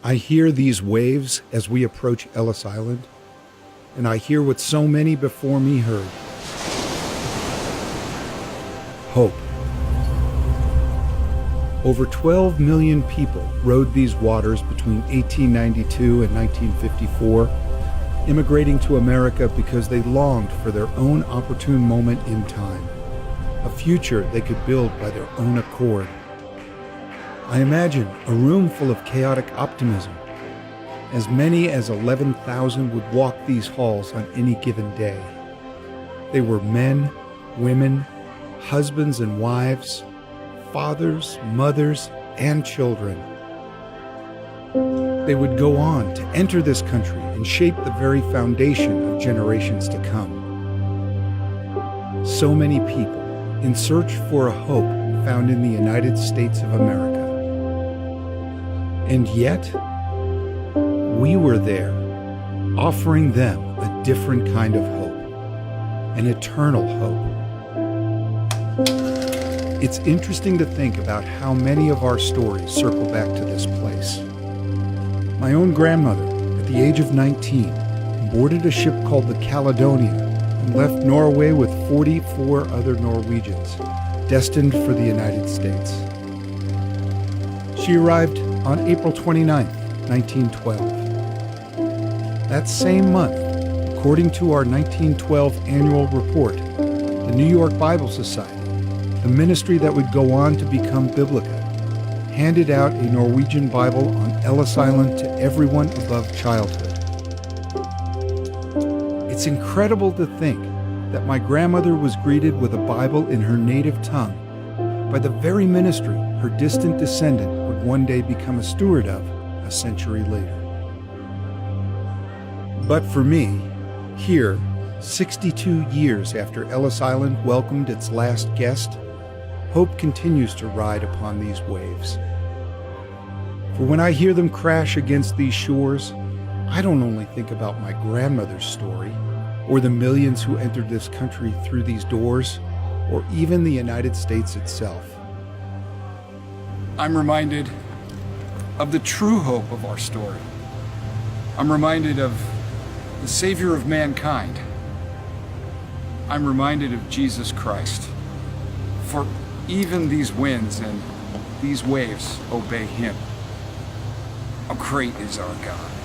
I hear these waves as we approach Ellis Island, and I hear what so many before me heard. Hope. Over 12 million people rode these waters between 1892 and 1954, immigrating to America because they longed for their own opportune moment in time, a future they could build by their own accord. I imagine a room full of chaotic optimism. As many as 11,000 would walk these halls on any given day. They were men, women, husbands and wives, fathers, mothers, and children. They would go on to enter this country and shape the very foundation of generations to come. So many people in search for a hope found in the United States of America. And yet, we were there, offering them a different kind of hope, an eternal hope. It's interesting to think about how many of our stories circle back to this place. My own grandmother, at the age of 19, boarded a ship called the Caledonia and left Norway with 44 other Norwegians, destined for the United States. She arrived on April 29, 1912. That same month, according to our 1912 annual report, the New York Bible Society, the ministry that would go on to become Biblica, handed out a Norwegian Bible on Ellis Island to everyone above childhood. It's incredible to think that my grandmother was greeted with a Bible in her native tongue by the very ministry her distant descendant would one day become a steward of a century later. But for me, here, 62 years after Ellis Island welcomed its last guest, hope continues to ride upon these waves. For when I hear them crash against these shores, I don't only think about my grandmother's story, or the millions who entered this country through these doors, or even the United States itself. I'm reminded of the true hope of our story. I'm reminded of the Savior of mankind. I'm reminded of Jesus Christ. For even these winds and these waves obey him. How great is our God.